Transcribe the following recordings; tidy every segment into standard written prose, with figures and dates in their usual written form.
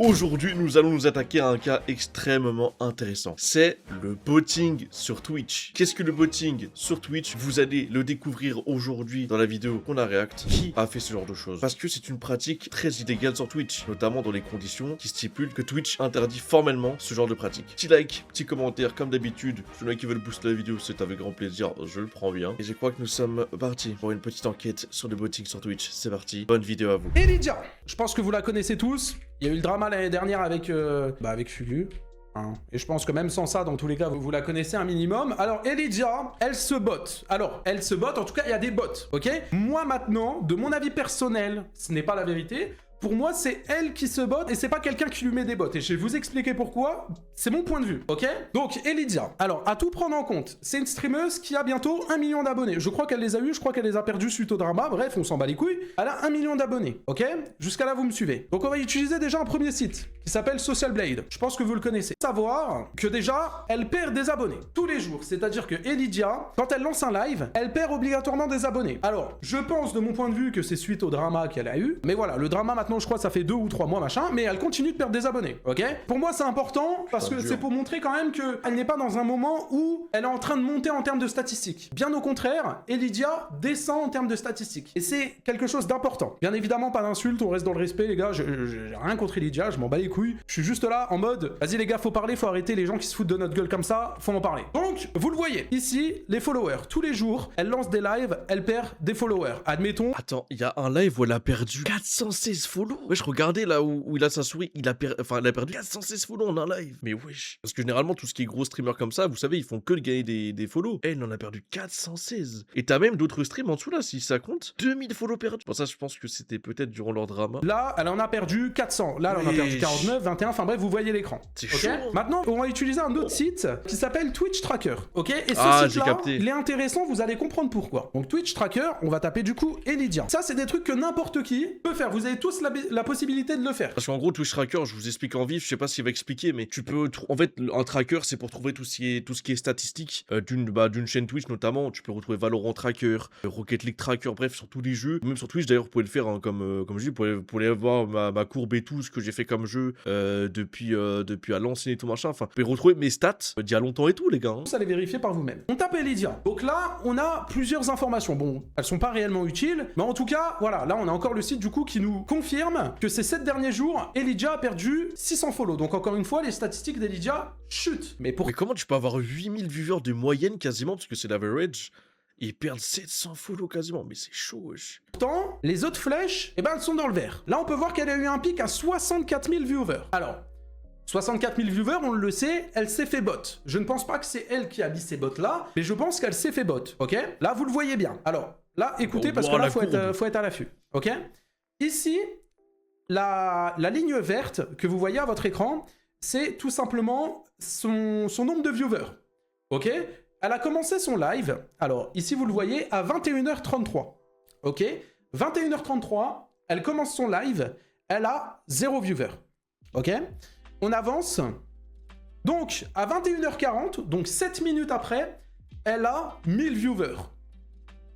Aujourd'hui, nous allons nous attaquer à un cas extrêmement intéressant. C'est le botting sur Twitch. Qu'est-ce que le botting sur Twitch? Vous allez le découvrir aujourd'hui dans la vidéo qu'on a react. Qui a fait ce genre de choses? Parce que c'est une pratique très illégale sur Twitch, notamment dans les conditions qui stipulent que Twitch interdit formellement ce genre de pratique. Petit like, petit commentaire, comme d'habitude. Ceux qui veulent booster la vidéo, c'est avec grand plaisir, je le prends bien. Et je crois que nous sommes partis pour une petite enquête sur le botting sur Twitch. C'est parti, bonne vidéo à vous. Et Lydia, je pense que vous la connaissez tous. Il y a eu le drama l'année dernière avec Fugu. Hein. Et je pense que même sans ça, dans tous les cas, vous la connaissez un minimum. Alors, Elydia, elle se botte. Alors, elle se botte, en tout cas, il y a des bots, ok? Moi, maintenant, de mon avis personnel, ce n'est pas la vérité. Pour moi, c'est elle qui se botte et c'est pas quelqu'un qui lui met des bottes. Et je vais vous expliquer pourquoi. C'est mon point de vue, ok? Donc, Elydia. Alors, à tout prendre en compte, c'est une streameuse qui a bientôt 1 million d'abonnés. Je crois qu'elle les a eu, je crois qu'elle les a perdus suite au drama. Bref, on s'en bat les couilles. Elle a 1 million d'abonnés, ok? Jusqu'à là, vous me suivez. Donc, on va utiliser déjà un premier site qui s'appelle Social Blade. Je pense que vous le connaissez. Savoir que déjà, elle perd des abonnés tous les jours. C'est-à-dire que Elydia, quand elle lance un live, elle perd obligatoirement des abonnés. Alors, je pense de mon point de vue que c'est suite au drama qu'elle a eu. Mais voilà, le drama maintenant, je crois, ça fait 2 ou 3 mois, machin, mais elle continue de perdre des abonnés, ok? Pour moi, c'est important parce que c'est pour montrer quand même qu'elle n'est pas dans un moment où elle est en train de monter en termes de statistiques. Bien au contraire, Elydia descend en termes de statistiques. Et c'est quelque chose d'important. Bien évidemment, pas d'insultes, on reste dans le respect, les gars. J'ai rien contre Elydia, je m'en bats les couilles. Je suis juste là en mode, vas-y les gars, faut parler, faut arrêter les gens qui se foutent de notre gueule comme ça, faut en parler. Donc, vous le voyez, ici, les followers, tous les jours, elle lance des lives, elle perd des followers. Admettons. Attends, il y a un live où elle a perdu 416 follow. Ouais, je regardais là où il a sa souris, elle a perdu 416 follow en un live. Mais wesh. Parce que généralement, tout ce qui est gros streamer comme ça, vous savez, ils font que de gagner des follow. Elle en a perdu 416. Et t'as même d'autres streams en dessous là, si ça compte. 2000 follow perdus. Pour ça, je pense que c'était peut-être durant leur drama. Là, elle en a perdu 400. Là, elle en a perdu 49, 21. Enfin bref, vous voyez l'écran. C'est okay, chaud. maintenant, on va utiliser un autre site qui s'appelle Twitch Tracker. Ok? Et ce site-là, il est intéressant, vous allez comprendre pourquoi. Donc, Twitch Tracker, on va taper du coup Elydia. Ça, c'est des trucs que n'importe qui peut faire. Vous avez tous la possibilité de le faire. Parce qu'en gros, Twitch Tracker, je vous explique en vif, je sais pas s'il va expliquer, mais tu peux. En fait, un tracker, c'est pour trouver tout ce qui est statistique d'une chaîne Twitch notamment. Tu peux retrouver Valorant Tracker, Rocket League Tracker, bref, sur tous les jeux. Même sur Twitch, d'ailleurs, vous pouvez le faire hein, comme je dis, vous pouvez avoir ma courbe et tout, ce que j'ai fait comme jeu depuis à l'ancien et tout machin. Enfin, vous pouvez retrouver mes stats d'il y a longtemps et tout, les gars. Hein. Vous allez vérifier par vous-même. On tape Elydia. Donc là, on a plusieurs informations. Bon, elles sont pas réellement utiles, mais en tout cas, voilà, là, on a encore le site du coup qui nous confirme que ces 7 derniers jours, Elydia a perdu 600 follow. Donc encore une fois, les statistiques d'Elydia chutent. Mais comment tu peux avoir 8000 viewers de moyenne quasiment, parce que c'est l'average, et perdre 700 follow quasiment, mais c'est chaud, wesh. Pourtant, les autres flèches, eh ben, elles sont dans le vert. Là, on peut voir qu'elle a eu un pic à 64 000 viewers. Alors, 64 000 viewers, on le sait, elle s'est fait bot. Je ne pense pas que c'est elle qui a mis ces bots-là, mais je pense qu'elle s'est fait bot, ok? Là, vous le voyez bien. Alors, là, écoutez, parce que là, faut être à l'affût, ok? Ici, la ligne verte que vous voyez à votre écran, c'est tout simplement son nombre de viewers, ok? Elle a commencé son live, alors ici vous le voyez, à 21h33, ok? 21h33, elle commence son live, elle a 0 viewer, ok? On avance, donc à 21h40, donc 7 minutes après, elle a 1000 viewers.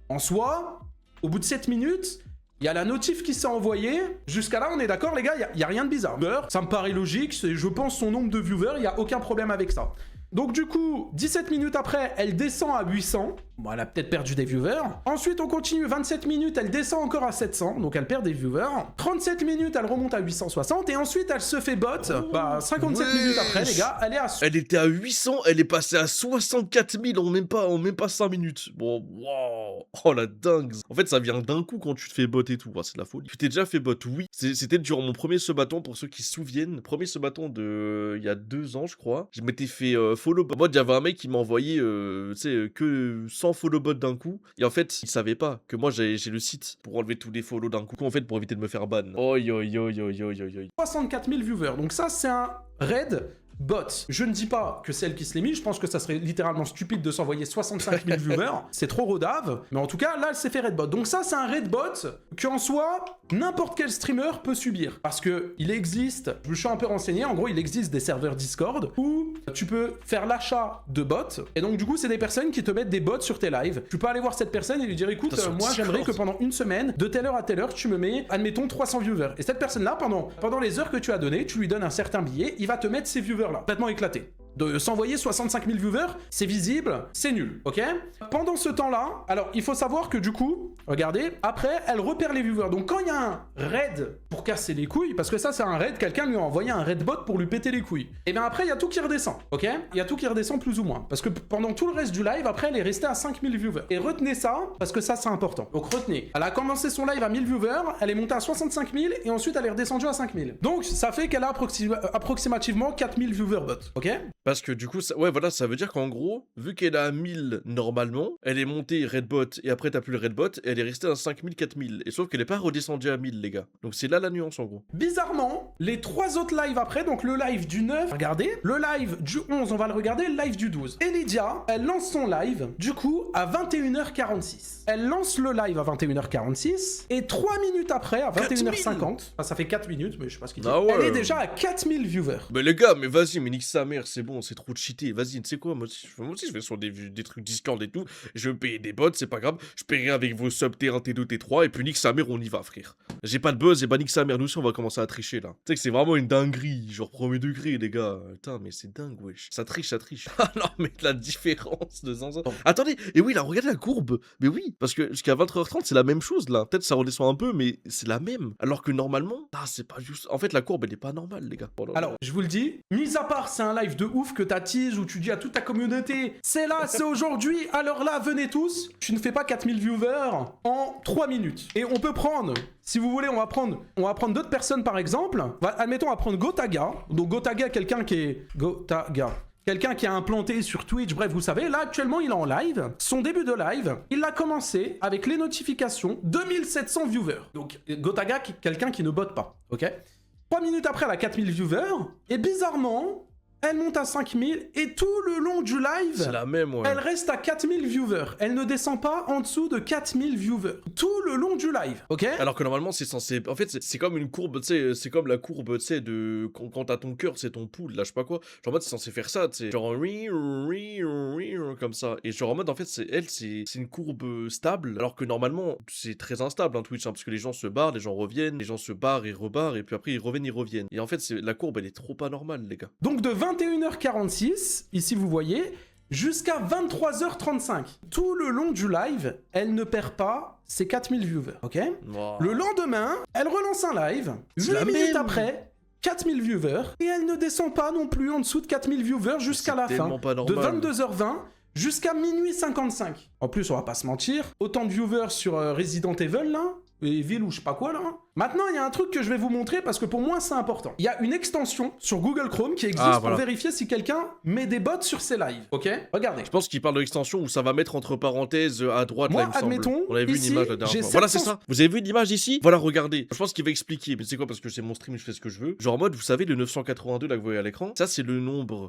En soi, au bout de 7 minutes, il y a la notif qui s'est envoyée. Jusqu'à là, on est d'accord, les gars, il n'y a rien de bizarre. Ça me paraît logique, je pense son nombre de viewers, il n'y a aucun problème avec ça. Donc du coup, 17 minutes après, elle descend à 800. Bon, elle a peut-être perdu des viewers. Ensuite, on continue, 27 minutes, elle descend encore à 700, donc elle perd des viewers. 37 minutes, elle remonte à 860, et ensuite, elle se fait bot. 57 minutes après, les gars, elle est à... Elle était à 800, elle est passée à 64 000 en même pas 5 minutes. Bon, wow. Oh la dingue. En fait, ça vient d'un coup quand tu te fais bot et tout. Oh, c'est de la folie. Tu t'es déjà fait bot, oui. C'était durant mon premier subathon, pour ceux qui se souviennent. Premier subathon de... il y a 2 ans, je crois. Je m'étais fait follow bot. Moi, il y avait un mec qui m'a envoyé, tu sais, que 100 follow bot d'un coup. Et en fait, il savait pas que moi, j'ai le site pour enlever tous les follow d'un coup. En fait, pour éviter de me faire ban. Oi, oi, oi, oi, oi, oi, oi. 64 000 viewers. Donc ça, c'est un raid bot. Je ne dis pas que c'est elle qui se l'est mis, je pense que ça serait littéralement stupide de s'envoyer 65 000 viewers, c'est trop rodave, mais en tout cas, là, elle s'est fait raid bot. Donc ça, c'est un raid bot qu'en soi, n'importe quel streamer peut subir. Parce que il existe, je me suis un peu renseigné, en gros, il existe des serveurs Discord où tu peux faire l'achat de bots, et donc du coup, c'est des personnes qui te mettent des bots sur tes lives. Tu peux aller voir cette personne et lui dire, écoute, moi, j'aimerais que pendant une semaine, de telle heure à telle heure, tu me mets, admettons, 300 viewers. Et cette personne-là, pendant les heures que tu as données, tu lui donnes un certain billet, il va te mettre ces viewers-là, complètement éclatés. De s'envoyer 65 000 viewers, c'est visible, c'est nul, ok? Pendant ce temps-là, alors il faut savoir que du coup, regardez, après, elle repère les viewers. Donc quand il y a un raid pour casser les couilles, parce que ça c'est un raid, quelqu'un lui a envoyé un raid bot pour lui péter les couilles. Et bien après, il y a tout qui redescend, ok? Il y a tout qui redescend plus ou moins. Parce que pendant tout le reste du live, après, elle est restée à 5000 viewers. Et retenez ça, parce que ça c'est important. Donc retenez, elle a commencé son live à 1000 viewers, elle est montée à 65 000, et ensuite elle est redescendue à 5000. Donc ça fait qu'elle a approximativement 4000 viewers bot, ok? Parce que du coup, ouais, voilà, ça veut dire qu'en gros, vu qu'elle est à 1000 normalement, elle est montée Redbot et après t'as plus le Redbot, et elle est restée à 5000, 4000. Et sauf qu'elle est pas redescendue à 1000, les gars. Donc c'est là la nuance en gros. Bizarrement, les 3 autres lives après, donc le live du 9, regardez, le live du 11, on va le regarder, le live du 12. Et Lydia, elle lance son live, du coup, à 21h46. Elle lance le live à 21h46, et 3 minutes après, à 21h50, enfin, ça fait 4 minutes, mais je sais pas ce qu'il dit, ouais. elle est déjà à 4000 viewers. Mais les gars, mais vas-y, mais nique sa mère, c'est bon, c'est trop cheaté. Vas-y, tu sais quoi, moi aussi je vais sur des trucs Discord et tout, je vais payer des bots, c'est pas grave, je paierai avec vos subs T1, T2, T3, et puis nique sa mère, on y va, frère. J'ai pas de buzz, et bah nique sa mère, nous aussi on va commencer à tricher là. Tu sais que c'est vraiment une dinguerie, genre premier degré, les gars. Putain, mais c'est dingue, wesh. Ça triche, ça triche. Ah non, mais la différence de Zanzan. Attendez, et oui, là, regardez la courbe. Mais oui, parce que jusqu'à 20h30, c'est la même chose là. Peut-être ça redescend un peu, mais c'est la même. Alors que normalement, c'est pas juste. En fait, la courbe, elle est pas normale, les gars. Alors, je vous le dis, mis à part, c'est un live de ouf que t'attises où tu dis à toute ta communauté, c'est là, c'est aujourd'hui, alors là, venez tous. Tu ne fais pas 4000 viewers en 3 minutes. Et on peut prendre, si vous voulez, on va prendre d'autres personnes par exemple. Admettons, on va prendre Gotaga. Donc Gotaga, quelqu'un qui a implanté sur Twitch, bref, vous savez, là actuellement il est en live. Son début de live, il a commencé avec les notifications, 2700 viewers. Donc Gotaga, quelqu'un qui ne botte pas, ok? 3 minutes après, elle a 4000 viewers, et bizarrement, elle monte à 5000, et tout le long du live, c'est la même, ouais. Elle reste à 4000 viewers. Elle ne descend pas en dessous de 4000 viewers. Tout le long du live, ok? Alors que normalement, c'est censé... En fait, c'est comme une courbe, tu sais, c'est comme la courbe, tu sais, de... Quand t'as ton cœur, c'est ton pouls, là, je sais pas quoi. Genre en mode, c'est censé faire ça, tu sais. Genre, comme ça. Et genre en mode, en fait, c'est une courbe stable, alors que normalement, c'est très instable, hein, Twitch, hein, parce que les gens se barrent, les gens reviennent, les gens se barrent et rebarrent, et puis après, ils reviennent. Et en fait, la courbe, elle est trop anormale, les gars. Donc de 21h46, ici vous voyez, jusqu'à 23h35. Tout le long du live, elle ne perd pas ses 4000 viewers, ok? Wow. Le lendemain, elle relance un live, 8 minutes après, 4000 viewers, et elle ne descend pas non plus en dessous de 4000 viewers jusqu'à la fin, de 22h20 jusqu'à minuit 55. En plus, on va pas se mentir, autant de viewers sur Resident Evil, là, Evil ou je sais pas quoi là. Maintenant, il y a un truc que je vais vous montrer parce que pour moi, c'est important. Il y a une extension sur Google Chrome qui existe pour vérifier si quelqu'un met des bots sur ses lives. Ok? Regardez. Je pense qu'il parle de l'extension où ça va mettre entre parenthèses à droite, moi, là, il me admettons, semble. On avait vu ici, une image la dernière fois. 700... Voilà, c'est ça. Vous avez vu l'image ici? Voilà, regardez. Je pense qu'il va expliquer. Mais c'est quoi? Parce que c'est mon stream, je fais ce que je veux. Genre en mode, vous savez, le 982 là que vous voyez à l'écran, ça c'est le nombre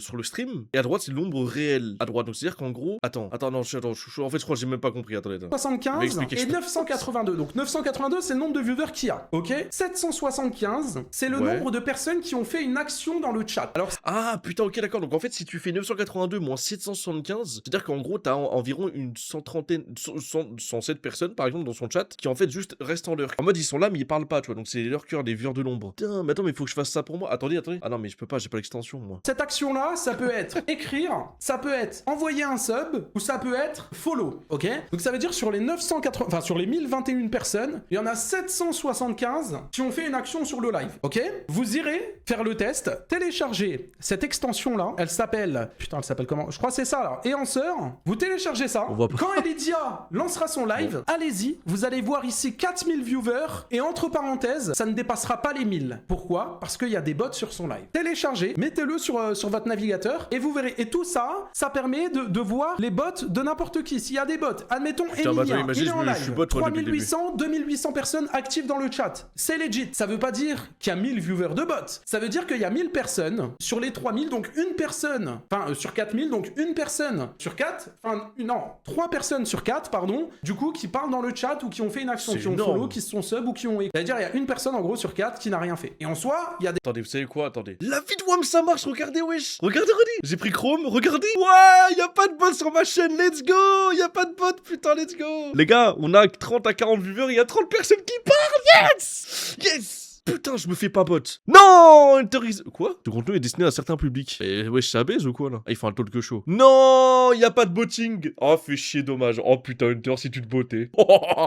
sur le stream. Et à droite, c'est le nombre réel. À droite. Donc c'est-à-dire qu'en gros. Attends, en fait, je crois que j'ai même pas compris. Attendez. 75 et 982. Donc 982, c'est le nombre de viewers qu'il y a. Ok, 775, c'est le nombre de personnes qui ont fait une action dans le chat. Alors, ah putain, ok, d'accord. Donc en fait, si tu fais 982 moins 775, c'est-à-dire qu'en gros, t'as environ une 107 personnes, par exemple, dans son chat, qui en fait juste restent en leur. En mode, ils sont là, mais ils parlent pas, tu vois. Donc c'est leur cœur, des viewers de l'ombre. Putain, mais attends, mais il faut que je fasse ça pour moi. Attendez. Ah non, mais je peux pas, j'ai pas l'extension, moi. Cette action-là, ça peut être écrire, ça peut être envoyer un sub, ou ça peut être follow, ok? Donc ça veut dire sur les 1021 personnes, il y en a 775 qui ont fait une action sur le live, ok? Vous irez faire le test, télécharger cette extension-là, elle s'appelle comment? Je crois que c'est ça, là, Enhancer. Vous téléchargez ça, quand Elidia lancera son live, allez-y, vous allez voir ici 4000 viewers, et entre parenthèses, ça ne dépassera pas les 1000. Pourquoi? Parce qu'il y a des bots sur son live. Téléchargez, mettez-le sur votre navigateur, et vous verrez. Et tout ça, ça permet de voir les bots de n'importe qui. S'il y a des bots, admettons Emilien, il est en live, 3800, 2800 personnes actifs dans le chat. C'est legit. Ça veut pas dire qu'il y a 1000 viewers de bots. Ça veut dire qu'il y a 1000 personnes sur les 3000, donc une personne. Enfin, sur 4000, donc une personne sur 4. Enfin, non, 3 personnes sur 4, pardon. Du coup, qui parlent dans le chat ou qui ont fait une action, qui ont follow, qui se sont sub ou qui ont... C'est-à-dire, il y a une personne en gros sur 4 qui n'a rien fait. Et en soi, il y a des... Attendez, vous savez quoi? Attendez. La vie de WAM, ça marche, regardez, wesh. Regardez, regardez. J'ai pris Chrome, regardez. Ouais, y a pas de bot sur ma chaîne, let's go. Y a pas de bot, putain, let's go. Les gars, on a 30 à 40 viewers, il y a 30 personnes qui parlent, yes. Yes. Putain, je me fais pas bot. Non, autorise... Quoi? Ce contenu est destiné à certains publics. Et wesh, ça baise ou quoi, là? Ah, il faut un talk show. Non, y a pas de botting. Oh, fais chier, dommage. Oh, putain, Hunter, si tu te bottais. Oh,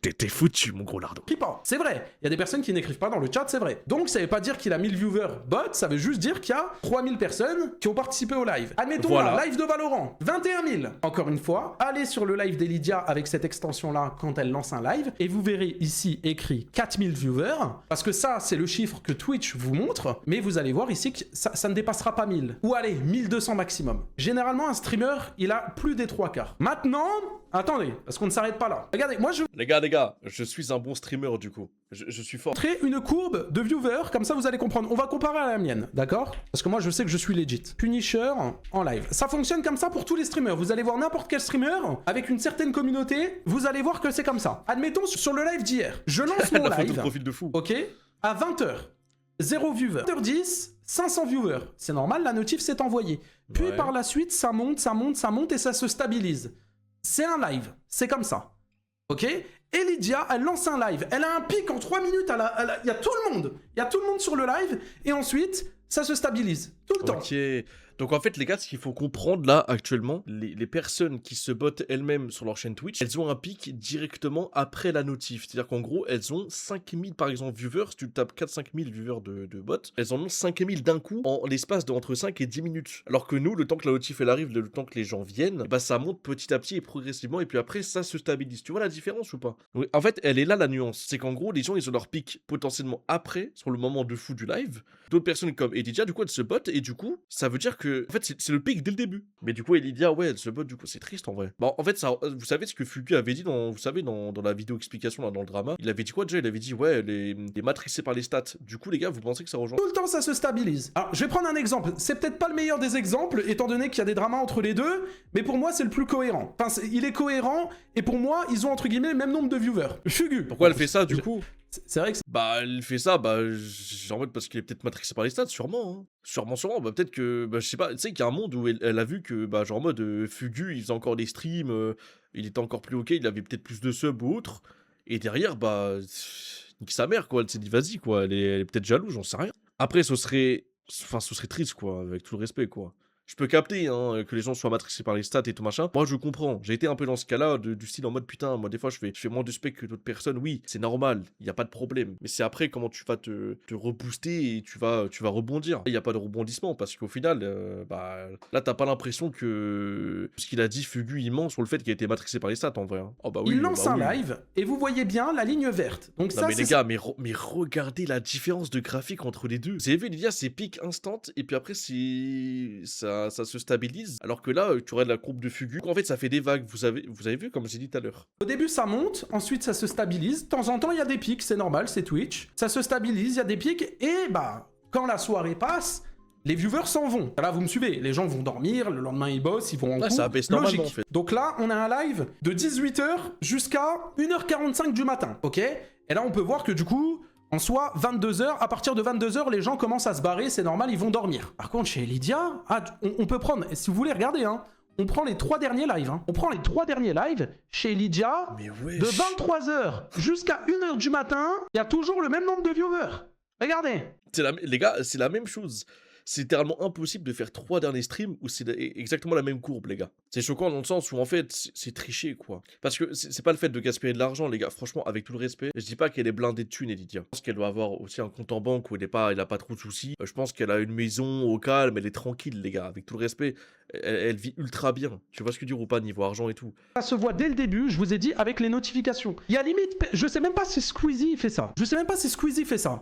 t'es foutu, mon gros lardo. C'est vrai. Il y a des personnes qui n'écrivent pas dans le chat, c'est vrai. Donc, ça veut pas dire qu'il a 1000 viewers bot, ça veut juste dire qu'il y a 3000 personnes qui ont participé au live. Admettons, voilà. Live de Valorant, 21 000. Encore une fois, allez sur le live d'Elydia avec cette extension-là quand elle lance un live, et vous verrez ici écrit 4000 viewers, parce que ça, c'est le chiffre que Twitch vous montre, mais vous allez voir ici que ça ne dépassera pas 1000. Ou allez, 1200 maximum. Généralement, un streamer, il a plus des 3 quarts. Maintenant, attendez, parce qu'on ne s'arrête pas là. Regardez, moi je... Les gars, je suis un bon streamer du coup. Je suis fort. Montrer une courbe de viewers, comme ça vous allez comprendre. On va comparer à la mienne, d'accord? Parce que moi je sais que je suis legit. Punisher en live. Ça fonctionne comme ça pour tous les streamers. Vous allez voir n'importe quel streamer avec une certaine communauté, vous allez voir que c'est comme ça. Admettons sur le live d'hier, je lance mon live. Profil de fou. Ok, à 20h. 0 viewer. 20h10, 500 viewers. C'est normal, la notif s'est envoyée. Puis par la suite, ça monte et ça se stabilise. C'est un live, c'est comme ça. Ok? Elydia, elle lance un live. Elle a un pic en 3 minutes. Il y a tout le monde. Il y a tout le monde sur le live. Et ensuite, ça se stabilise. Tout le temps. Ok. Donc en fait les gars, ce qu'il faut comprendre là actuellement, les personnes qui se bottent elles-mêmes sur leur chaîne Twitch, elles ont un pic directement après la notif. C'est-à-dire qu'en gros, elles ont 5000 par exemple viewers, si tu tapes 4-5 000 viewers de bots, elles en ont 5000 d'un coup en l'espace d'entre 5 et 10 minutes. Alors que nous, le temps que la notif elle arrive, le temps que les gens viennent, bah ça monte petit à petit et progressivement et puis après ça se stabilise. Tu vois la différence ou pas? Oui, en fait, elle est là la nuance. C'est qu'en gros, les gens ils ont leur pic potentiellement après, sur le moment de fou du live. D'autres personnes comme Elydia, du coup, elles se bottent et du coup, ça veut dire que en fait, c'est le pic dès le début. Mais du coup, Elydia, ouais, elle se botte, du coup, c'est triste en vrai. Bon, en fait, ça, vous savez ce que Fugu avait dit dans la vidéo explication, là, dans le drama. Il avait dit quoi déjà? Il avait dit, ouais, les matricés par les stats. Du coup, les gars, vous pensez que ça rejoint? Tout le temps, ça se stabilise. Alors, je vais prendre un exemple. C'est peut-être pas le meilleur des exemples, étant donné qu'il y a des dramas entre les deux, mais pour moi, c'est le plus cohérent. Enfin, il est cohérent, et pour moi, ils ont entre guillemets le même nombre de viewers. Fugu. Pourquoi elle fait ça, du coup? C'est vrai que... Bah, elle fait ça, bah, en mode parce qu'il est peut-être matrixé par les stats, sûrement, hein. Sûrement, bah, peut-être que, bah, je sais pas, tu sais qu'il y a un monde où elle a vu que, bah, genre en mode, Fugu, il faisait encore des streams, il était encore plus ok, il avait peut-être plus de subs ou autre, et derrière, bah, nique sa mère, quoi, elle s'est dit, vas-y, quoi, elle est peut-être jalouse, j'en sais rien. Après, ce serait triste, quoi, avec tout le respect, quoi. Je peux capter hein, que les gens soient matrixés par les stats et tout machin. Moi, je comprends. J'ai été un peu dans ce cas-là, du style en mode putain, moi, des fois, je fais moins de spec que d'autres personnes. Oui, c'est normal, il n'y a pas de problème. Mais c'est après comment tu vas te rebooster et tu vas rebondir. Il n'y a pas de rebondissement parce qu'au final, bah, là, t'as pas l'impression que ce qu'il a dit, Fugu, il ment sur le fait qu'il a été matrixé par les stats en vrai. Hein. Oh, bah, oui, il lance un live et vous voyez bien la ligne verte. Donc non, ça, mais les gars, mais regardez la différence de graphique entre les deux. Vous avez vu, Lydia, c'est pic instant et puis après, ça se stabilise, alors que là, tu aurais de la courbe de Fugu. En fait, ça fait des vagues, vous avez vu, comme j'ai dit tout à l'heure. Au début, ça monte, ensuite, ça se stabilise. De temps en temps, il y a des pics, c'est normal, c'est Twitch. Ça se stabilise, il y a des pics, et bah, quand la soirée passe, les viewers s'en vont. Là, vous me suivez, les gens vont dormir, le lendemain, ils bossent, ils vont en cours. Ça baisse normalement, en fait. Donc là, on a un live de 18h jusqu'à 1h45 du matin, ok? Et là, on peut voir que du coup... En soi, 22h, à partir de 22h, les gens commencent à se barrer, c'est normal, ils vont dormir. Par contre, chez Elydia, on peut prendre, si vous voulez, regardez, hein, on prend les 3 derniers lives. Hein. On prend les 3 derniers lives chez Elydia, de 23h jusqu'à 1h du matin, il y a toujours le même nombre de viewers. Regardez. Les gars, c'est la même chose. C'est littéralement impossible de faire 3 derniers streams où c'est exactement la même courbe, les gars. C'est choquant dans le sens où, en fait, c'est triché, quoi. Parce que c'est pas le fait de gaspiller de l'argent, les gars. Franchement, avec tout le respect, je dis pas qu'elle est blindée de thunes, Elydia. Je pense qu'elle doit avoir aussi un compte en banque où elle a pas trop de soucis. Je pense qu'elle a une maison au calme, elle est tranquille, les gars. Avec tout le respect, elle vit ultra bien. Tu vois ce que je veux dire ou pas, niveau argent et tout. Ça se voit dès le début, je vous ai dit, avec les notifications. Il y a limite, je sais même pas si Squeezie fait ça.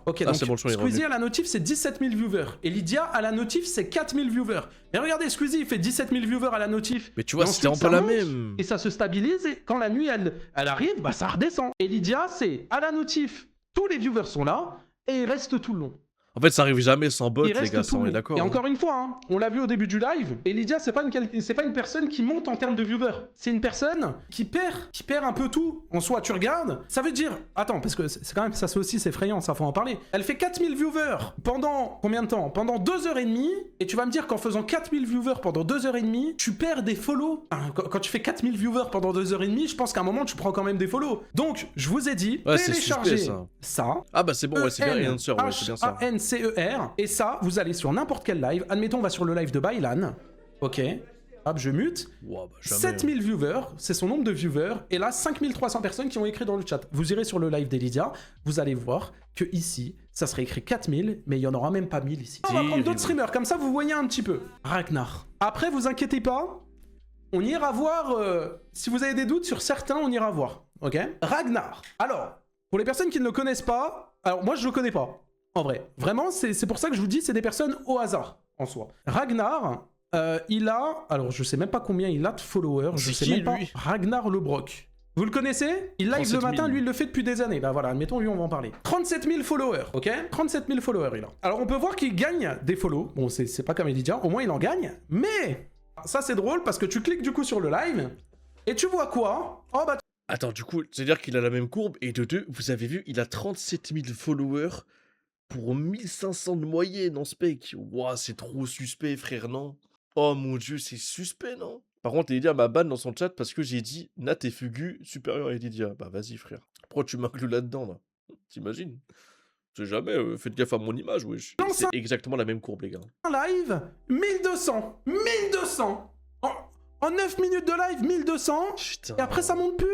Ok, donc bon, Squeezie à la notif, c'est 17 000 viewers. Elydia à la notif, c'est 4000 viewers. Et regardez, Squeezie, il fait 17 000 viewers à la notif. Mais tu vois, c'était un peu la même. Et ça se stabilise, et quand la nuit, elle arrive, bah ça redescend. Et Lydia, c'est à la notif, tous les viewers sont là, et ils restent tout le long. En fait, ça arrive jamais sans bot, les gars, ça on est d'accord. Et encore une fois, hein, on l'a vu au début du live, et Lydia, c'est pas une personne qui monte en termes de viewers. C'est une personne qui perd un peu tout. En soi, tu regardes, ça veut dire... Attends, parce que c'est quand même, ça aussi, c'est effrayant, ça faut en parler. Elle fait 4000 viewers pendant combien de temps? Pendant 2h30, et tu vas me dire qu'en faisant 4000 viewers pendant 2h30, tu perds des follow. Quand tu fais 4000 viewers pendant 2h30, je pense qu'à un moment, tu prends quand même des follow. Donc, je vous ai dit, téléchargez ça. Ah bah c'est bon, ouais, c'est bien Answer, ouais, c'est bien ça. CER, et ça, vous allez sur n'importe quel live. Admettons, on va sur le live de Bailan. Ok. Hop, je mute. Wow, bah 7000 viewers, c'est son nombre de viewers. Et là, 5300 personnes qui ont écrit dans le chat. Vous irez sur le live d'Elydia, vous allez voir que ici, ça serait écrit 4000, mais il n'y en aura même pas 1000 ici. On va prendre d'autres streamers, comme ça vous voyez un petit peu. Ragnar. Après, vous inquiétez pas, on ira voir... si vous avez des doutes sur certains, on ira voir. Ok. Ragnar. Alors, pour les personnes qui ne le connaissent pas, alors moi je le connais pas. En vrai, vraiment, c'est pour ça que je vous dis, c'est des personnes au hasard, en soi. Ragnar, il a... Alors, je sais même pas combien il a de followers, je sais même pas. Ragnar Lebrock. Vous le connaissez? Il live le matin, lui, il le fait depuis des années. Bah voilà, admettons, lui, on va en parler. 37 000 followers, ok? 37 000 followers, il a. Alors, on peut voir qu'il gagne des follow. Bon, c'est pas comme Elydia, au moins, il en gagne. Mais, ça, c'est drôle, parce que tu cliques, du coup, sur le live, et tu vois quoi? Oh, bah... Attends, du coup, c'est-à-dire qu'il a la même courbe, et de deux, vous avez vu, il a 37 000 followers... pour 1500 de moyenne en spec. Ouah, c'est trop suspect, frère, non? Oh mon dieu, c'est suspect, non? Par contre, Elydia m'a ban dans son chat parce que j'ai dit Nat et Fugu supérieur à Elydia. Bah vas-y, frère. Pourquoi tu m'inclus là-dedans, là? T'imagines? Je sais jamais, faites gaffe à mon image, wesh. C'est exactement la même courbe, les gars. Live, 1200 1200 en 9 minutes de live, 1200. Putain. Et après, ça monte plus.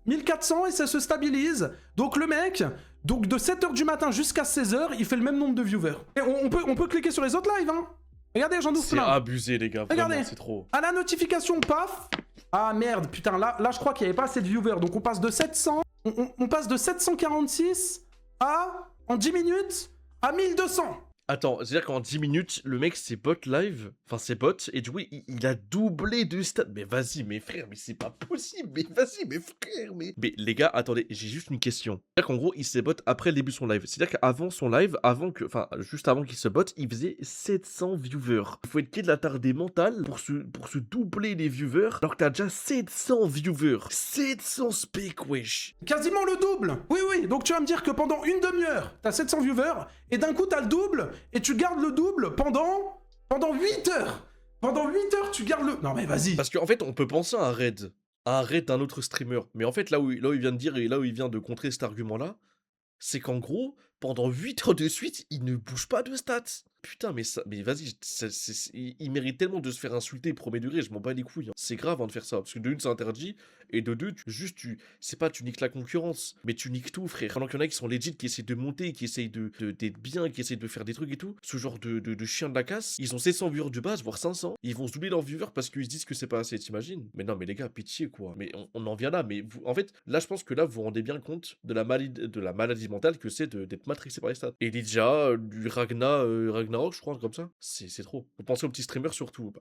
1400 et ça se stabilise. Donc le mec, donc de 7h du matin jusqu'à 16h, il fait le même nombre de viewers. Et on peut cliquer sur les autres lives, hein. Regardez, j'en ouvre plein. C'est abusé, les gars. Regardez, c'est trop. À la notification, paf. Ah merde, putain, là je crois qu'il n'y avait pas assez de viewers. Donc on passe de 700, on passe de 746 à, en 10 minutes, à 1200. Attends, c'est-à-dire qu'en 10 minutes, le mec c'est bot live, enfin c'est bot, et du coup il a doublé de stats. Mais vas-y, mes frères, mais c'est pas possible, mais vas-y, mes frères, mais... Mais les gars, attendez, j'ai juste une question. C'est-à-dire qu'en gros, il s'est bot après le début de son live. C'est-à-dire qu'avant son live, juste avant qu'il se bot, il faisait 700 viewers. Il faut être qui de la tardée mentale pour se doubler les viewers, alors que t'as déjà 700 viewers. 700 spec, wesh. Quasiment le double. Oui, donc tu vas me dire que pendant une demi-heure, t'as 700 viewers, et d'un coup t'as le double, et tu gardes le double pendant 8 heures. Pendant 8 heures, tu gardes le... Non mais vas-y. Parce qu'en fait, on peut penser à un raid d'un autre streamer. Mais en fait, là où il vient de dire et là où il vient de contrer cet argument-là, c'est qu'en gros, pendant 8 heures de suite, il ne bouge pas de stats. Putain, mais vas-y, il mérite tellement de se faire insulter premier degré, je m'en bats les couilles. Hein. C'est grave de faire ça, parce que de une, c'est interdit, et de deux, c'est pas tu niques la concurrence, mais tu niques tout, frère. Alors qu'il y en a qui sont legit, qui essaient de monter, qui essayent d'être bien, qui essayent de faire des trucs et tout, ce genre de chiens de la casse, ils ont 700 viewers de base, voire 500, ils vont se doubler leurs viewers parce qu'ils se disent que c'est pas assez, t'imagines? Mais non, mais les gars, pitié, quoi. Mais on en vient là, mais vous, en fait, là, je pense que là, vous vous rendez bien compte de la maladie mentale que c'est d'être matrixé par les stats. Et Lydia, du Ragnarok, je crois, comme ça, c'est trop. Vous pensez aux petits streamers surtout.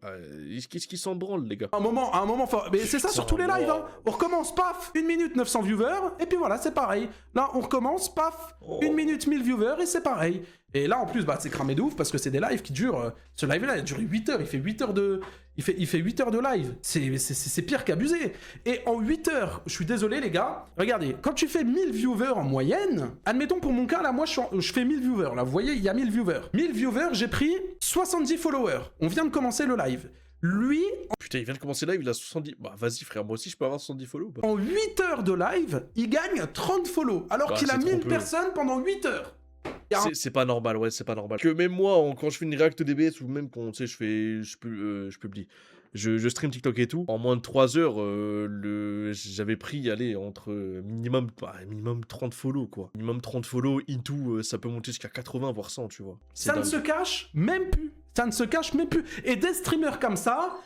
Qu'est-ce qui s'en branle, les gars? Un moment fort. Mais c'est ça sur tous les lives, hein. On recommence, paf, 1 minute 900 viewers, et puis voilà, c'est pareil. Là, on recommence, paf, 1 minute 1000 viewers, et c'est pareil. Et là, en plus, bah, c'est cramé de ouf, parce que c'est des lives qui durent... ce live-là, il dure 8 heures, il fait 8 heures de... Il fait 8 heures de live. C'est pire qu'abusé. Et en 8 heures, je suis désolé, les gars, regardez, quand tu fais 1000 viewers en moyenne, admettons pour mon cas, là, moi, je fais 1000 viewers, là, vous voyez, il y a 1000 viewers. 1000 viewers, j'ai pris 70 followers. On vient de commencer le live. Lui... Putain, il vient de commencer live, il a 70... Bah vas-y frère, moi aussi je peux avoir 70 follow. Bah. En 8 heures de live, il gagne 30 follow, alors qu'il a 1000 personnes pendant 8 heures. C'est pas normal, ouais, c'est pas normal. Que même moi, quand je fais une react DBS, ou même quand, tu sais, je publie, je stream TikTok et tout, en moins de 3 heures, j'avais pris, allez, entre minimum 30 follow, quoi. Minimum 30 follow, into, ça peut monter jusqu'à 80, voire 100, tu vois. Ça ne se cache même plus. Ça ne se cache même plus. Et des streamers comme ça,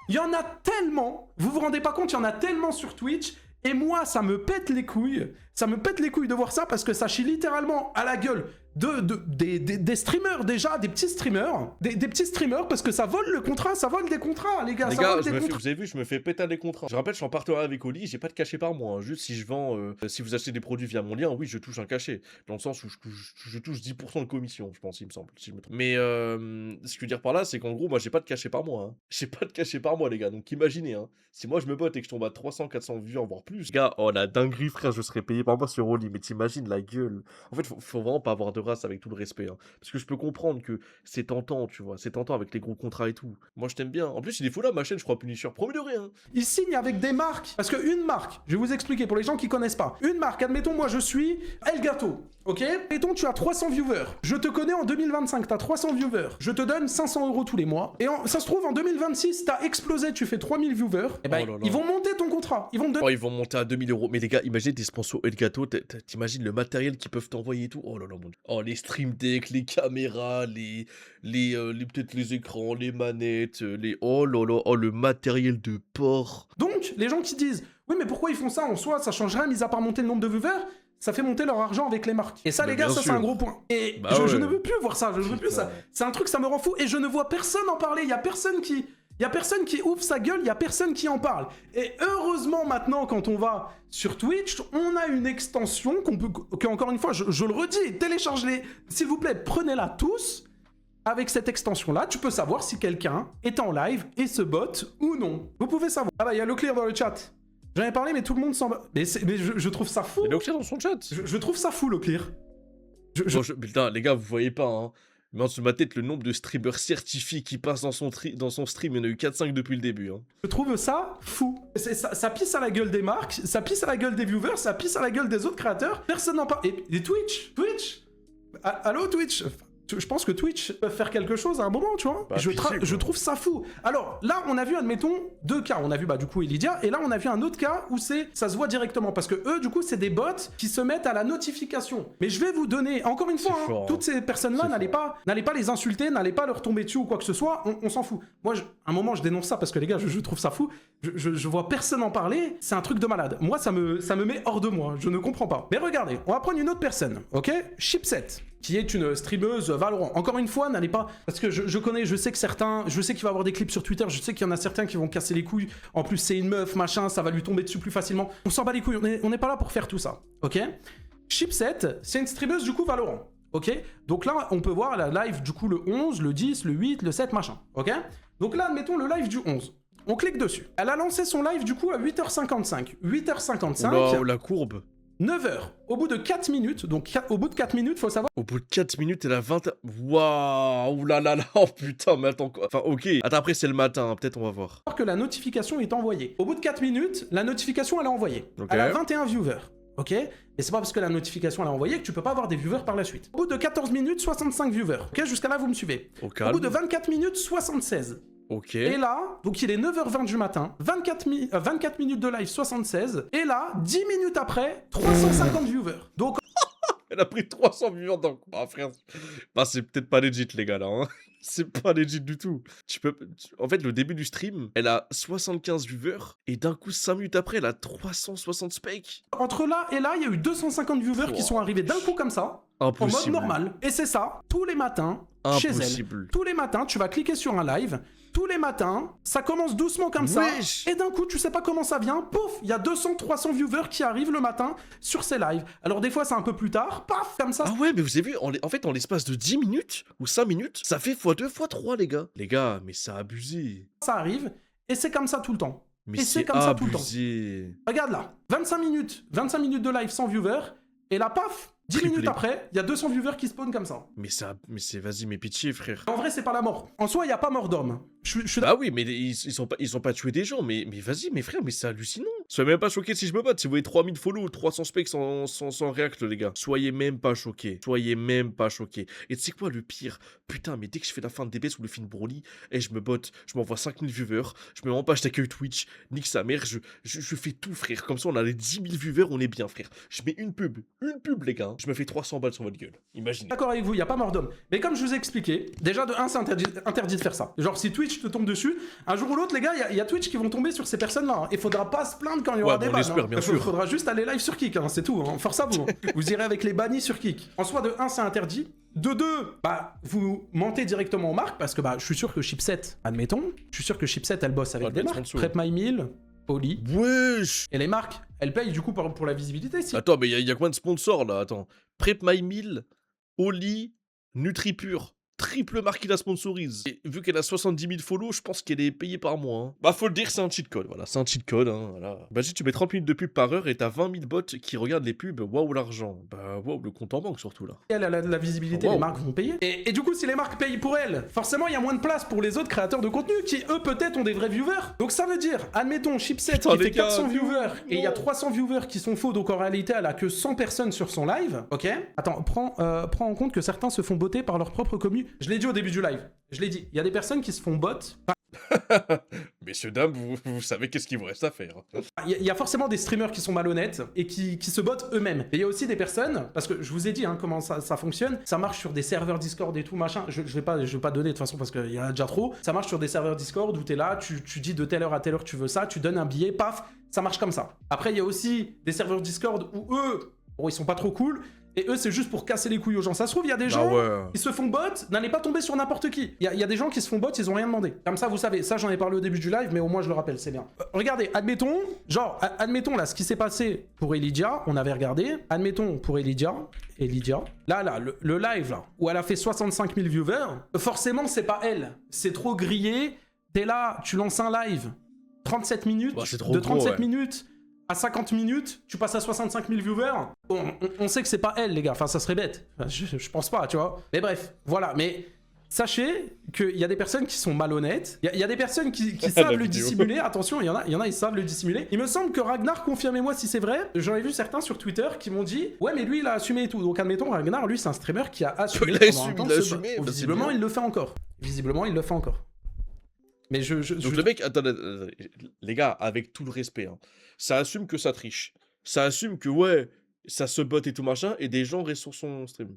il y en a tellement. Vous vous rendez pas compte, il y en a tellement sur Twitch. Et moi, ça me pète les couilles. Ça me pète les couilles de voir ça parce que ça chie littéralement à la gueule des streamers déjà, des petits streamers, des petits streamers parce que ça vole le contrat, ça vole des contrats, les gars. Les ça gars, vole des contrats. vous avez vu, je me fais péter des contrats. Je rappelle, je suis en partenariat avec Oli, j'ai pas de cachet par mois. Hein. Juste si je vends, si vous achetez des produits via mon lien, oui, je touche un cachet. Dans le sens où je touche 10% de commission, je pense, il me semble, si je me trompe. Mais ce que je veux dire par là, c'est qu'en gros, moi, j'ai pas de cachet par mois. Hein. J'ai pas de cachet par mois, les gars. Donc imaginez, hein, si moi je me botte et que je tombe à 300, 400 vues, voire plus. Les gars, oh la dinguerie, frère, je serais payé par mois sur Oli. Mais t'imagines la gueule. En fait, faut vraiment pas avoir de race avec tout le respect. Hein. Parce que je peux comprendre que c'est tentant, tu vois. C'est tentant avec les gros contrats et tout. Moi, je t'aime bien. En plus, il est fou là, ma chaîne, je crois, Punisher. Promis de rien. Ils signent avec des marques. Parce qu'une marque, je vais vous expliquer pour les gens qui connaissent pas. Une marque, admettons, moi je suis Elgato. Ok? Admettons, tu as 300 viewers. Je te connais en 2025, tu as 300 viewers. Je te donne 500 € tous les mois. Et ça se trouve, en 2026, tu as explosé, tu fais 3000 viewers. Et ben, ils vont monter ton contrat. Ils vont te... Oh, ils vont monter à 2000 €. Mais les gars, imaginez des sponsors Elgato. T'imagines le matériel qu'ils peuvent t'envoyer et tout. Oh là là, mon Dieu. Oh, les stream decks, les caméras, peut-être les écrans, les manettes, oh là là, oh, le matériel de porc. Donc, les gens qui disent, oui, mais pourquoi ils font ça en soi? Ça change rien, mis à part monter le nombre de viewers. Ça fait monter leur argent avec les marques. Et ça, les gars, ça c'est un gros point. Et je ne veux plus voir ça, je ne veux plus ça. C'est un truc, ça me rend fou. Et je ne vois personne en parler. Il y a personne qui ouvre sa gueule, il y a personne qui en parle. Et heureusement maintenant, quand on va sur Twitch, on a une extension encore une fois, je le redis, téléchargez-les. S'il vous plaît, prenez-la tous. Avec cette extension-là, tu peux savoir si quelqu'un est en live et se bot ou non. Vous pouvez savoir. Ah bah, il y a Leclerc dans le chat. J'en ai parlé, mais tout le monde s'en va. Mais je trouve ça fou. Il y a Leclerc dans son chat. Je trouve ça fou, Leclerc. Putain, les gars, vous voyez pas, hein. Mais en dessous de ma tête, le nombre de streamers certifiés qui passent dans son stream, il y en a eu 4-5 depuis le début. Hein. Je trouve ça fou. Ça pisse à la gueule des marques, ça pisse à la gueule des viewers, ça pisse à la gueule des autres créateurs. Personne n'en parle. Et Twitch. Allô, Twitch. Je pense que Twitch peut faire quelque chose à un moment, tu vois. Bah, je trouve ça fou. Alors là, on a vu, admettons, deux cas. On a vu du coup Elidia, et là on a vu un autre cas où ça se voit directement, parce que eux, du coup, c'est des bots qui se mettent à la notification. Mais je vais vous donner, encore une fois, hein, toutes ces personnes-là, n'allez pas les insulter, n'allez pas leur tomber dessus ou quoi que ce soit. On s'en fout. Moi, à un moment, je dénonce ça parce que les gars, je trouve ça fou. Je vois personne en parler. C'est un truc de malade. Moi, ça me met hors de moi. Je ne comprends pas. Mais regardez, on va prendre une autre personne, ok? Chipset, qui est une streameuse Valorant. Encore une fois, n'allez pas... Parce que je sais qu'il va y avoir des clips sur Twitter, je sais qu'il y en a certains qui vont casser les couilles. En plus, c'est une meuf, machin, ça va lui tomber dessus plus facilement. On s'en bat les couilles, on n'est pas là pour faire tout ça, ok? Chipset, c'est une streameuse du coup Valorant, ok? Donc là, on peut voir la live du coup le 11, le 10, le 8, le 7, machin, ok? Donc là, admettons le live du 11. On clique dessus. Elle a lancé son live du coup à 8h55. 8h55... Oh, la courbe. 9h, au bout de 4 minutes, donc au bout de 4 minutes, faut savoir... Au bout de 4 minutes, elle a 20... Waouh, là là là, oh putain, mais attends quoi. Enfin, ok, attends, après c'est le matin, hein, peut-être on va voir. Que la notification est envoyée. Au bout de 4 minutes, la notification, elle est envoyée. Okay. Elle a 21 viewers, ok? Et c'est pas parce que la notification, elle est envoyée que tu peux pas avoir des viewers par la suite. Au bout de 14 minutes, 65 viewers, ok? Jusqu'à là, vous me suivez. Au bout de 24 minutes, 76. Ok. Et là, donc il est 9h20 du matin, 24 minutes de live, 76. Et là, 10 minutes après, 350 viewers. Donc... Elle a pris 300 viewers d'un... Ah frère, bah c'est peut-être pas legit les gars là, hein. C'est pas legit du tout. En fait, le début du stream, elle a 75 viewers, et d'un coup, 5 minutes après, elle a 360 spikes. Entre là et là, il y a eu 250 viewers qui sont arrivés d'un coup comme ça, Impossible. En mode normal. Et c'est ça, tous les matins, chez elle. Tous les matins, tu vas cliquer sur un live, tous les matins, ça commence doucement comme ça, et d'un coup, tu sais pas comment ça vient, pouf, il y a 200-300 viewers qui arrivent le matin sur ces lives. Alors des fois, c'est un peu plus tard, paf, comme ça. Ah ouais, mais vous avez vu, en fait, en l'espace de 10 minutes, ou 5 minutes, ça fait x2, x3, les gars. Les gars, mais ça a abusé. Ça arrive, et c'est comme ça tout le temps. Mais c'est comme ça tout le temps. Regarde là, 25 minutes de live sans viewers, et là, paf, 10 minutes après, il y a 200 viewers qui spawnent comme ça. Mais c'est, vas-y, mais pitié, frère. En vrai, c'est pas la mort. En soi, il n'y a pas mort d'homme. Ah oui, mais ils sont pas tués des gens, mais vas-y, mes frères, mais c'est hallucinant. Soyez même pas choqués si je me batte. Si vous voyez 3000 follow ou 300 specs sans react, les gars. Soyez même pas choqués. Soyez même pas choqués. Et tu sais quoi, le pire? Putain, mais dès que je fais la fin de DBS ou le film Broly, et je me botte, je m'envoie 5000 viewers, je me mets en page d'accueil Twitch, nique sa mère, je fais tout, frère. Comme ça, on a les 10 000 viewers, on est bien, frère. Je mets une pub, les gars. Je me fais 300 balles sur votre gueule. Imaginez. D'accord avec vous, il n'y a pas mort d'homme. Mais comme je vous ai expliqué, déjà de 1, c'est interdit de faire ça. Genre, si Twitch te tombe dessus, un jour ou l'autre, les gars, il y a Twitch qui vont tomber sur ces personnes-là. Il faudra pas se plaindre plaindre quand il y aura Ouais, des bon, on bans. l'espère, bien sûr. Faudra juste aller live sur Kick, hein, c'est tout. Hein. Force à vous. Hein. Vous irez avec les bannis sur Kick. En soi, de 1, c'est interdit. De 2, bah, vous mentez directement aux marques parce que bah, je suis sûr que Chipset, admettons, je suis sûr que Chipset, elle bosse avec des marques. Prep My Meal, Oli. Wesh. Et les marques, elles payent du coup pour la visibilité, si. Attends, mais il y a combien de sponsors là? Attends. Prep My Meal, Oli, NutriPure. Triple marque qui la sponsorise. Et vu qu'elle a 70 000 follow, je pense qu'elle est payée par mois. Hein. Bah, faut le dire, c'est un cheat code. Voilà, c'est un cheat code. Hein, voilà. Bah, si tu mets 30 minutes de pub par heure et t'as 20 000 bots qui regardent les pubs, waouh, l'argent. Bah, waouh, le compte en banque surtout là. Elle a la visibilité, les marques vont payer. Et du coup, si les marques payent pour elle, forcément, il y a moins de place pour les autres créateurs de contenu qui, eux, peut-être ont des vrais viewers. Donc, ça veut dire, admettons, Chipset qui fait 400 viewers et il y a 300 viewers qui sont faux. Donc, en réalité, elle a que 100 personnes sur son live. Ok. Attends, prends en compte que certains se font botter par leur propre commu. Je l'ai dit au début du live. Je l'ai dit, il y a des personnes qui se font bot. Messieurs, dames, vous savez qu'est-ce qu'il vous reste à faire. Il y a forcément des streamers qui sont malhonnêtes et qui se bottent eux-mêmes. Et il y a aussi des personnes, parce que je vous ai dit hein, comment ça fonctionne, ça marche sur des serveurs Discord et tout, machin. Je vais pas donner de toute façon parce qu'il y en a déjà trop. Ça marche sur des serveurs Discord où t'es là, tu dis de telle heure à telle heure tu veux ça, tu donnes un billet, paf, ça marche comme ça. Après, il y a aussi des serveurs Discord où eux, bon, ils sont pas trop cool. Et eux, c'est juste pour casser les couilles aux gens. Ça se trouve, il y a des gens qui se font bot, n'allez pas tomber sur n'importe qui. Il y a des gens qui se font bot, ils ont rien demandé. Comme ça, vous savez, ça j'en ai parlé au début du live, mais au moins je le rappelle, c'est bien. Regardez, admettons là, ce qui s'est passé pour Elydia, on avait regardé. Admettons pour Elydia, là, le live là, où elle a fait 65 000 viewers, forcément, c'est pas elle. C'est trop grillé. T'es là, tu lances un live, 37 minutes, bah, de 37 minutes à 50 minutes, tu passes à 65 000 viewers. Bon, on sait que c'est pas elle, les gars. Enfin, ça serait bête. Enfin, je pense pas, tu vois. Mais bref, voilà. Mais sachez qu'il y a des personnes qui sont malhonnêtes. Il y a des personnes qui savent le dissimuler. Attention, il y en a, ils savent le dissimuler. Il me semble que Ragnar, confirmez-moi si c'est vrai. J'en ai vu certains sur Twitter qui m'ont dit ouais, mais lui, il a assumé et tout. Donc, admettons, Ragnar, lui, c'est un streamer qui a assumé. Il a assumé. Visiblement, il le fait encore. Mais Donc le mec, attendez, les gars, avec tout le respect, hein, ça assume que ça triche. Ça assume que, ouais, ça se botte et tout machin, et des gens restent sur son stream.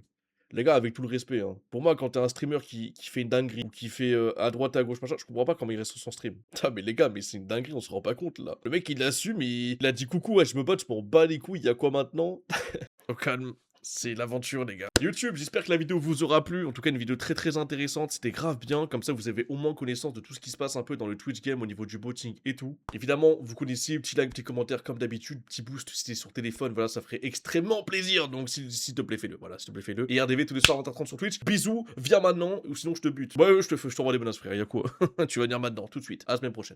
Les gars, avec tout le respect, hein, pour moi, quand t'es un streamer qui fait une dinguerie, ou qui fait à droite, à gauche, machin, je comprends pas comment il reste sur son stream. Ah, mais les gars, mais c'est une dinguerie, on se rend pas compte, là. Le mec, il l'assume, il a dit coucou, ouais, je me botte, je m'en bats les couilles, il y a quoi maintenant? Au calme. C'est l'aventure, les gars. YouTube, j'espère que la vidéo vous aura plu. En tout cas, une vidéo très très intéressante. C'était grave bien. Comme ça, vous avez au moins connaissance de tout ce qui se passe un peu dans le Twitch game au niveau du botting et tout. Évidemment, vous connaissez, petit like, petit commentaire comme d'habitude, petit boost si t'es sur téléphone. Voilà, ça ferait extrêmement plaisir. Donc, s'il te plaît, fais-le. Voilà, s'il te plaît, fais-le. Et RDV tous les soirs à 20h30 sur Twitch. Bisous, viens maintenant, ou sinon je te bute. Ouais, je t'envoie des menaces, frère. Y'a quoi? Tu vas venir maintenant, tout de suite. À la semaine prochaine.